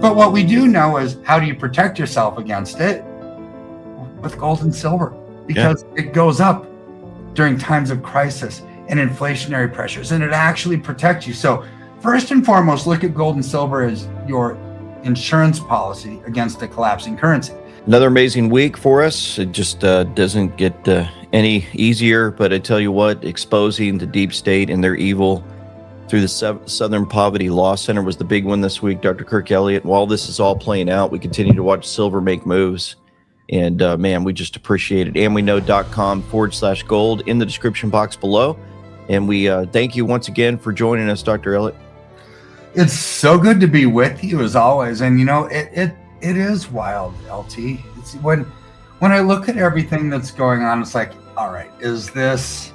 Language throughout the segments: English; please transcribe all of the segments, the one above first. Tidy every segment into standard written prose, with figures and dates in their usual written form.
But what we do know is, how do you protect yourself against it? With gold and silver, because it goes up during times of crisis and inflationary pressures, and it actually protects you. So first and foremost, look at gold and silver as your insurance policy against a collapsing currency. Another amazing week for us. It just doesn't get any easier, but I tell you what, exposing the deep state and their evil through the Southern Poverty Law Center was the big one this week. Dr. Kirk Elliott, while this is all playing out, we continue to watch silver make moves. And man, we just appreciate it. AndWeKnow.com/gold in the description box below. And we thank you once again for joining us, Dr. Elliott. It's so good to be with you as always. And it is wild, LT. It's when I look at everything that's going on, it's like, all right, is this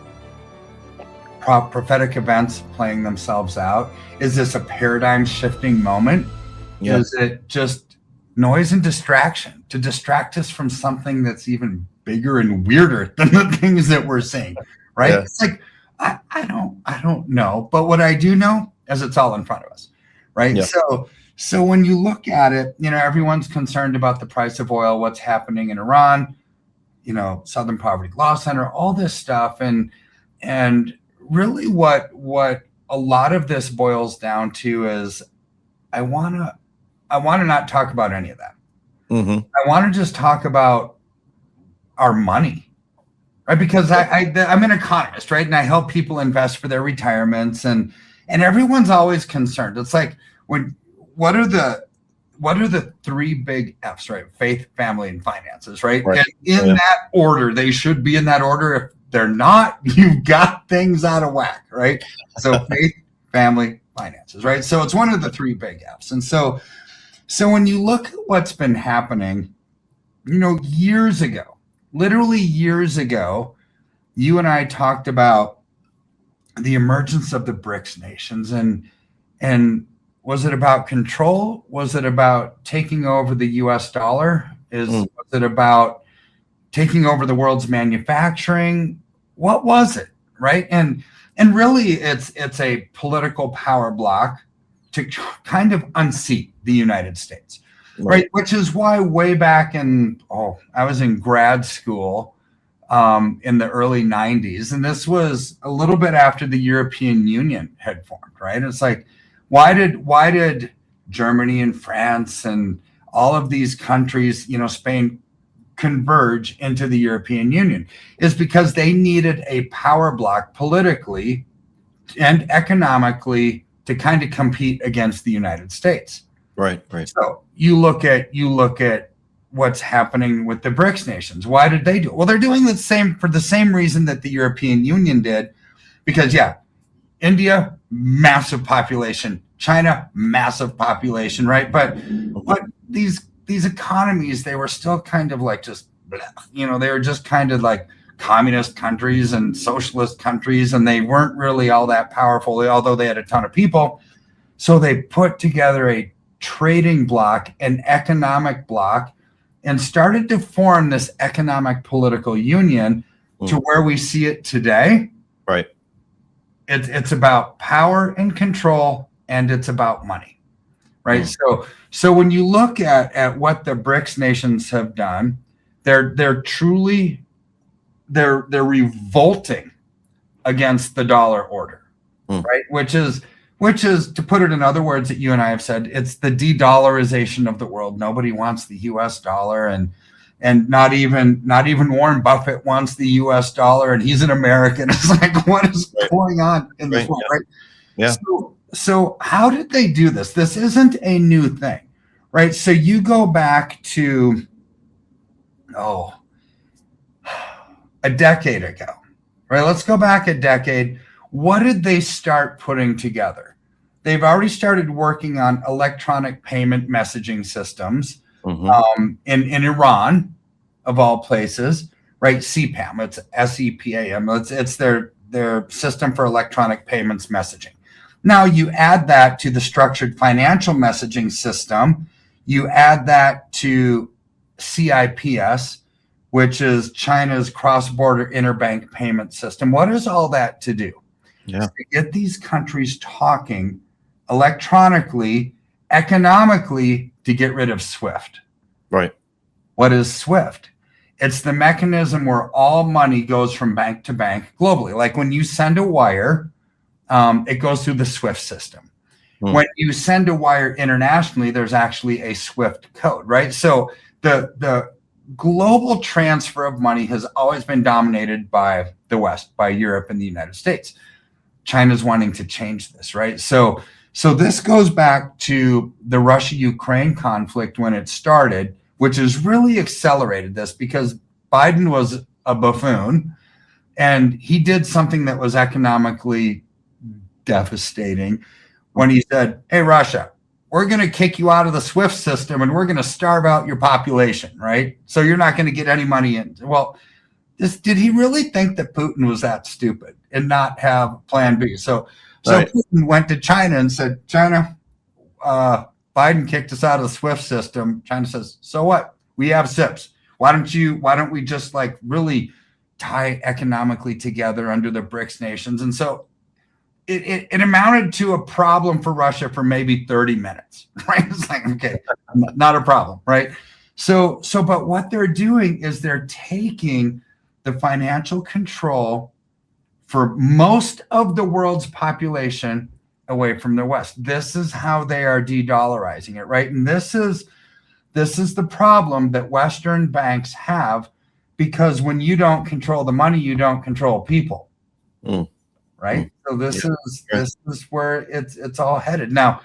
prophetic events playing themselves out? Is this a paradigm shifting moment? Yeah. Is it just noise and distraction to distract us from something that's even bigger and weirder than the things that we're seeing, right? Yeah. It's like, I don't know, but what I do know is it's all in front of us, right? Yeah. So when you look at it, everyone's concerned about the price of oil, what's happening in Iran, Southern Poverty Law Center, all this stuff. And really what a lot of this boils down to is I want to not talk about any of that. Mm-hmm. I want to just talk about our money, right? Because I'm an economist, right? And I help people invest for their retirements, and everyone's always concerned. It's like, what are the three big F's, right? Faith, family, and finances, right? And in that order, they should be in that order. If they're not, you've got things out of whack, right? So faith, family, finances, right? So it's one of the three big F's. And so when you look at what's been happening, years ago, literally years ago, you and I talked about the emergence of the BRICS nations. And was it about control? Was it about taking over the US dollar? Was it about taking over the world's manufacturing? What was it, right? And really, it's a political power block to kind of unseat the United States, right? Which is why way back I was in grad school in the early 90s, and this was a little bit after the European Union had formed, right? It's like, why did Germany and France and all of these countries, Spain, converge into the European Union? Is because they needed a power block politically and economically to kind of compete against the United States. Right. So you look at what's happening with the BRICS nations. Why did they do it? Well, they're doing the same for the same reason that the European Union did, because India, massive population, China, massive population, right? But these economies, they were still kind of like just, they were just kind of like communist countries and socialist countries, and they weren't really all that powerful, although they had a ton of people. So they put together a trading bloc, an economic bloc, and started to form this economic political union to where we see it today. Right. It's about power and control, and it's about money, right? So when you look at what the BRICS nations have done, they're revolting against the dollar order, right? Which is, to put it in other words that you and I have said, it's the de-dollarization of the world. Nobody wants the US dollar, and not even Warren Buffett wants the US dollar, and he's an American. It's like, what is going on in this world, right? Yeah. So how did they do this? This isn't a new thing, right? So you go back to, a decade ago, right? Let's go back a decade. What did they start putting together? They've already started working on electronic payment messaging systems in Iran, of all places, right? CPAM, it's SEPAM. It's their system for electronic payments messaging. Now you add that to the structured financial messaging system. You add that to CIPS, which is China's cross-border interbank payment system. What is all that to do? To get these countries talking electronically, economically, to get rid of SWIFT. Right. What is SWIFT? It's the mechanism where all money goes from bank to bank globally. Like when you send a wire, it goes through the SWIFT system. When you send a wire internationally, there's actually a SWIFT code, right? So the global transfer of money has always been dominated by the West, by Europe and the United States. China's wanting to change this, right? So this goes back to the Russia-Ukraine conflict when it started, which has really accelerated this because Biden was a buffoon and he did something that was economically devastating when he said, hey, Russia, we're going to kick you out of the SWIFT system and we're going to starve out your population, right? So you're not going to get any money in. Well, did he really think that Putin was that stupid and not have plan B? So right. Putin went to China and said, China, Biden kicked us out of the SWIFT system. China says, so what? We have SIPs. Why don't we just like really tie economically together under the BRICS nations? And so it amounted to a problem for Russia for maybe 30 minutes, right? It's like, okay, not a problem, right? So, but what they're doing is they're taking the financial control for most of the world's population away from the West. This is how they are de-dollarizing it, right? And this is the problem that Western banks have, because when you don't control the money, you don't control people. Right. So this is where it's all headed. Now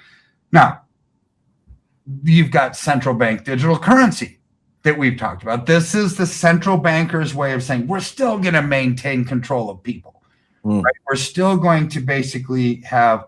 you've got central bank digital currency that we've talked about. This is the central banker's way of saying we're still going to maintain control of people. Right? We're still going to basically have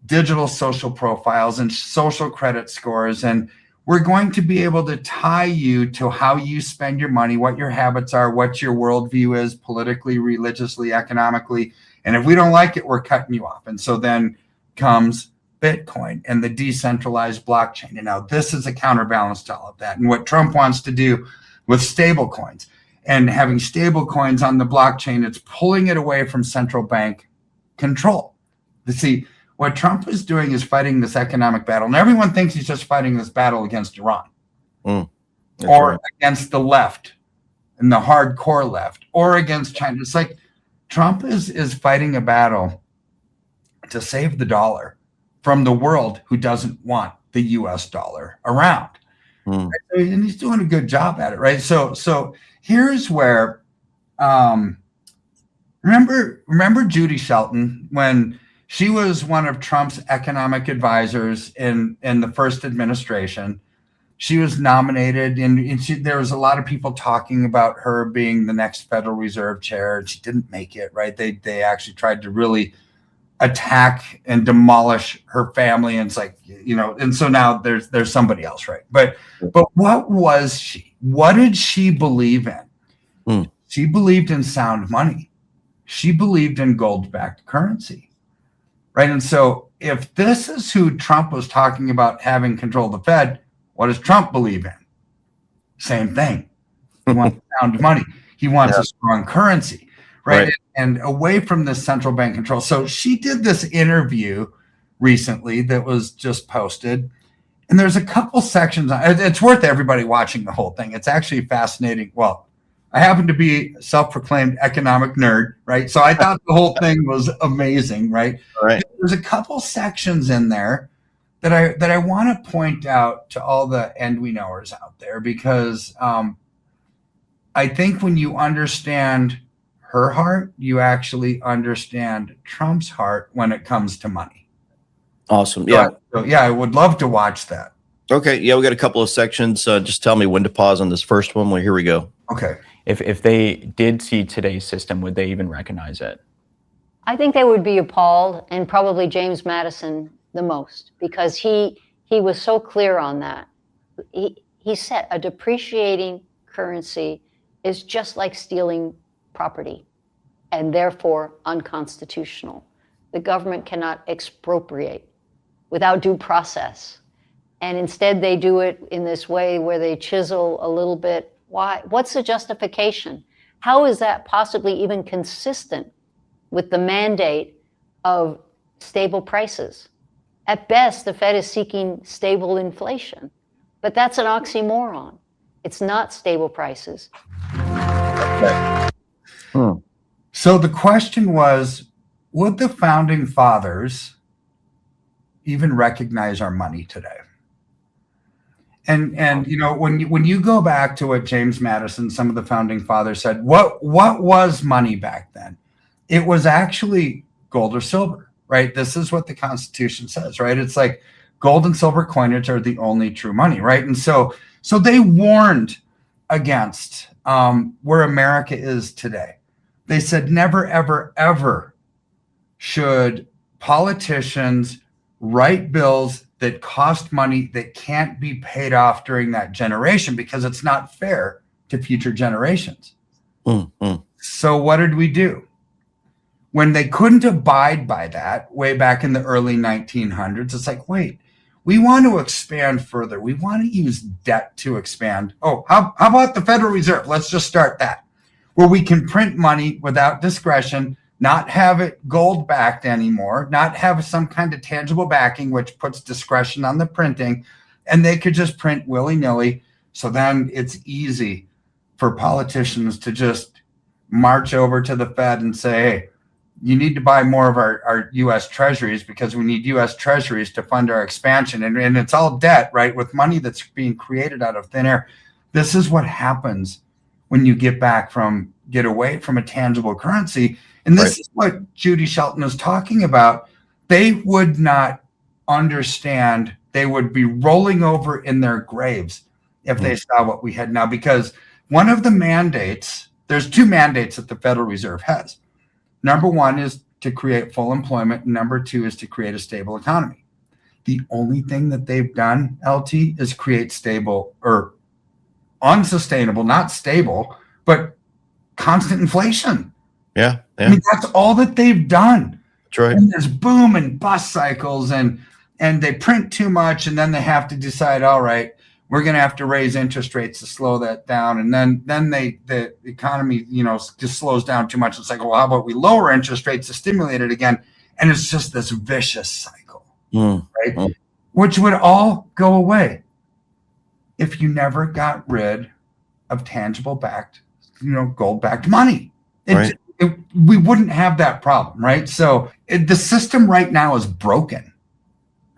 digital social profiles and social credit scores, and we're going to be able to tie you to how you spend your money, what your habits are, what your worldview is politically, religiously, economically. And if we don't like it, we're cutting you off. And so then comes Bitcoin and the decentralized blockchain. And now this is a counterbalance to all of that. And what Trump wants to do with stable coins and having stable coins on the blockchain, it's pulling it away from central bank control. You see, what Trump is doing is fighting this economic battle. And everyone thinks he's just fighting this battle against Iran or against the left and the hardcore left or against China. It's like, Trump is fighting a battle to save the dollar from the world who doesn't want the U.S. dollar around. Right? And he's doing a good job at it, right? So here's where, remember Judy Shelton when she was one of Trump's economic advisors in the first administration. She was nominated, and there was a lot of people talking about her being the next Federal Reserve chair. She didn't make it, right? They actually tried to really attack and demolish her family, and it's like, and so now there's somebody else, right? But what was she? What did she believe in? She believed in sound money. She believed in gold-backed currency, right? And so if this is who Trump was talking about having control of the Fed, what does Trump believe in? Same thing. He wants sound money. He wants a strong currency, right? And away from this central bank control. So she did this interview recently that was just posted. And there's a couple sections. It's worth everybody watching the whole thing. It's actually fascinating. Well, I happen to be a self-proclaimed economic nerd, right? So I thought the whole thing was amazing, right? Right. There's a couple sections in there that I want to point out to all the end we knowers out there, because I think when you understand her heart, you actually understand Trump's heart when it comes to money. Awesome. Yeah. So I would love to watch that. Okay. Yeah, we got a couple of sections. Just tell me when to pause on this first one. Well, here we go. Okay. If they did see today's system, would they even recognize it? I think they would be appalled, and probably James Madison the most, because he was so clear on that. He said a depreciating currency is just like stealing property and therefore unconstitutional. The government cannot expropriate without due process. And instead they do it in this way where they chisel a little bit. Why? What's the justification? How is that possibly even consistent with the mandate of stable prices? At best, the Fed is seeking stable inflation. But that's an oxymoron. It's not stable prices. So the question was, would the founding fathers even recognize our money today? And you know, when you go back to what James Madison, some of the founding fathers said, what was money back then? It was actually gold or silver, right? This is what the Constitution says, right? It's like gold and silver coinage are the only true money, right? And so they warned against where America is today. They said never, ever, ever should politicians write bills that cost money that can't be paid off during that generation, because it's not fair to future generations. So what did we do? When they couldn't abide by that way back in the early 1900s, it's like, wait, we want to expand further. We want to use debt to expand. Oh, how about the Federal Reserve? Let's just start that, where we can print money without discretion, not have it gold backed anymore, not have some kind of tangible backing, which puts discretion on the printing, and they could just print willy-nilly. So then it's easy for politicians to just march over to the Fed and say, hey, you need to buy more of our U.S. treasuries, because we need U.S. treasuries to fund our expansion. And it's all debt, right? With money that's being created out of thin air. This is what happens when you get away from a tangible currency. And this is what Judy Shelton is talking about. They would not understand. They would be rolling over in their graves if they saw what we had now, because one of the mandates, there's two mandates that the Federal Reserve has. Number one is to create full employment. And number two is to create a stable economy. The only thing that they've done, LT, is create stable or unsustainable, not stable, but constant inflation. Yeah. I mean, that's all that they've done. That's right. And there's boom and bust cycles, and they print too much, and then they have to decide, all right, we're going to have to raise interest rates to slow that down. And then the economy, just slows down too much. It's like, well, how about we lower interest rates to stimulate it again? And it's just this vicious cycle, right? Which would all go away if you never got rid of tangible backed, gold backed money. We wouldn't have that problem, right? So the system right now is broken,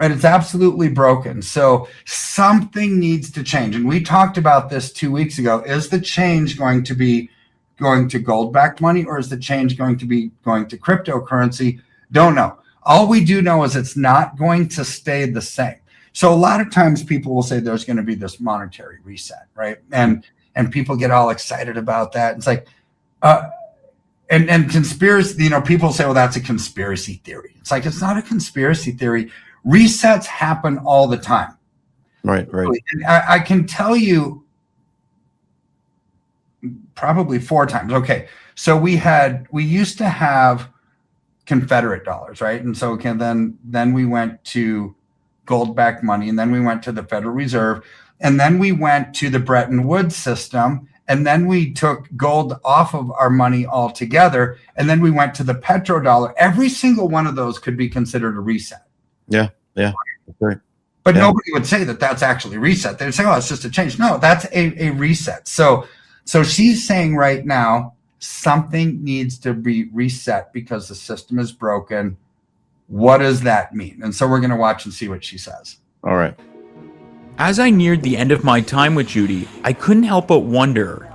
right? It's absolutely broken. So something needs to change. And we talked about this 2 weeks ago. Is the change going to be going to gold-backed money, or is the change going to be going to cryptocurrency? Don't know. All we do know is it's not going to stay the same. So a lot of times people will say there's going to be this monetary reset, right? And people get all excited about that. It's like, and conspiracy, people say, well, that's a conspiracy theory. It's like, it's not a conspiracy theory. Resets happen all the time. Right. And I can tell you probably 4 times. Okay. So we used to have Confederate dollars, right? And so then we went to gold-backed money, and then we went to the Federal Reserve, and then we went to the Bretton Woods system. And then we took gold off of our money altogether. And then we went to the petrodollar. Every single one of those could be considered a reset. Yeah. Right. But nobody would say that that's actually reset. They'd say, oh, it's just a change. No, that's a reset. So she's saying right now, something needs to be reset because the system is broken. What does that mean? And so we're going to watch and see what she says. All right. As I neared the end of my time with Judy, I couldn't help but wonder,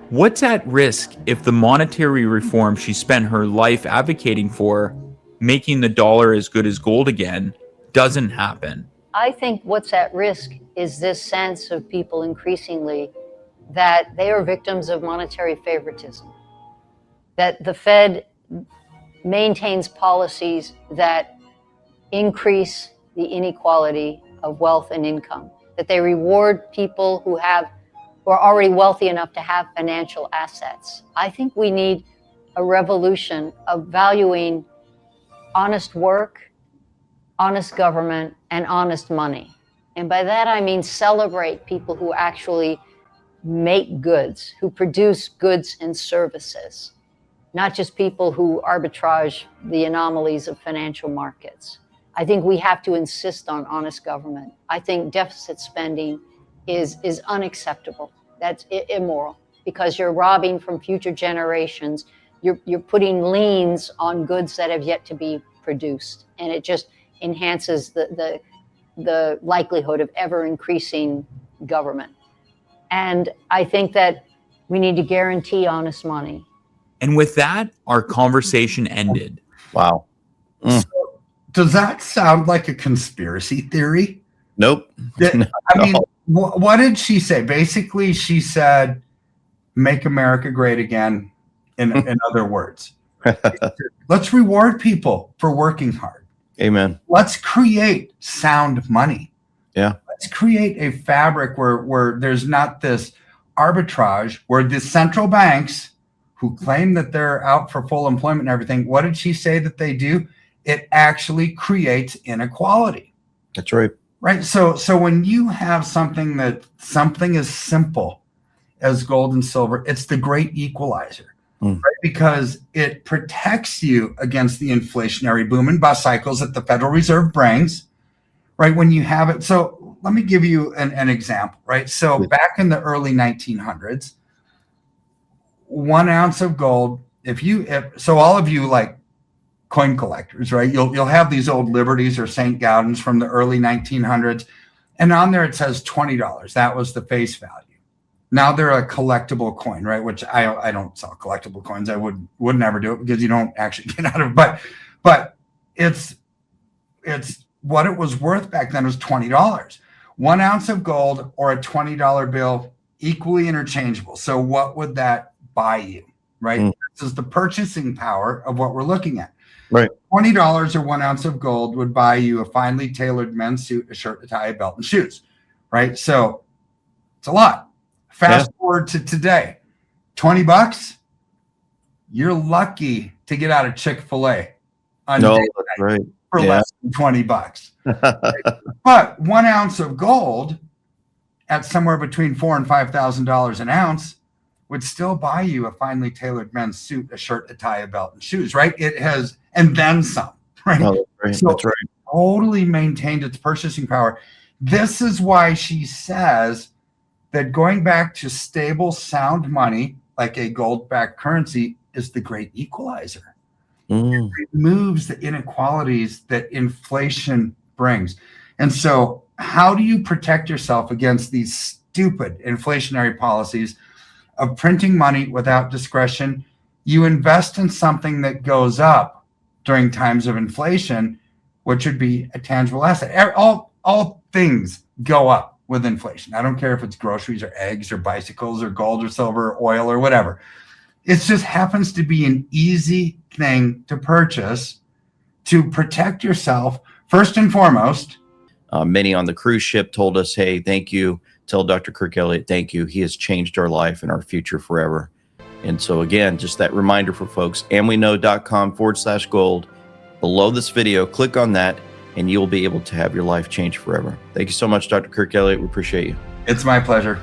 what's at risk if the monetary reform she spent her life advocating for, making the dollar as good as gold again, doesn't happen? I think what's at risk is this sense of people increasingly that they are victims of monetary favoritism, that the Fed maintains policies that increase the inequality of wealth and income, that they reward people who are already wealthy enough to have financial assets. I think we need a revolution of valuing honest work, honest government, and honest money. And by that I mean celebrate people who actually make goods, who produce goods and services, not just people who arbitrage the anomalies of financial markets. I think we have to insist on honest government. I think deficit spending is unacceptable. That's immoral, because you're robbing from future generations. You're putting liens on goods that have yet to be produced, and it just enhances the likelihood of ever increasing government. And I think that we need to guarantee honest money. And with that, our conversation ended. Wow. So, does that sound like a conspiracy theory? Nope. I mean, what did she say? Basically, she said, "Make America great again." In other words, let's reward people for working hard. Amen. Let's create sound money. Yeah. Let's create a fabric where there's not this arbitrage, where the central banks who claim that they're out for full employment and everything, what did she say that they do? It actually creates inequality. That's right. Right. So when you have something as simple as gold and silver, it's the great equalizer, right? Because it protects you against the inflationary boom and bust cycles that the Federal Reserve brings, right? When you have it. So let me give you an example, right? So back in the early 1900s, 1 ounce of gold, so all of you like coin collectors, right? You'll have these old Liberties or St. Gaudens from the early 1900s, and on there it says $20. That was the face value. Now they're a collectible coin, right? Which I don't sell collectible coins. I would never do it, because you don't actually get out of it. But it's what it was worth back then was $20. 1 ounce of gold or a $20 bill, equally interchangeable. So what would that buy you, right? This is the purchasing power of what we're looking at. Right. $20 or 1 ounce of gold would buy you a finely tailored men's suit, a shirt, a tie, a belt, and shoes, right? So it's a lot. Fast forward to today, $20, you're lucky to get out of Chick-fil-A on No, day that's right. for less than $20. But 1 ounce of gold at somewhere between $4,000 and $5,000 an ounce would still buy you a finely tailored men's suit, a shirt, a tie, a belt, and shoes, right? It has, and then some, right? No, that's right. So That's right. totally maintained its purchasing power. This is why she says that going back to stable, sound money, like a gold-backed currency, is the great equalizer. It removes the inequalities that inflation brings. And so how do you protect yourself against these stupid inflationary policies of printing money without discretion? You invest in something that goes up during times of inflation, which would be a tangible asset. All things go up with inflation. I don't care if it's groceries or eggs or bicycles or gold or silver or oil or whatever. It just happens to be an easy thing to purchase to protect yourself first and foremost. Many on the cruise ship told us, hey, thank you. Tell Dr. Kirk Elliott, thank you. He has changed our life and our future forever. And so again, just that reminder for folks, amweknow.com/gold. Below this video, click on that, and you'll be able to have your life change forever. Thank you so much, Dr. Kirk Elliott. We appreciate you. It's my pleasure.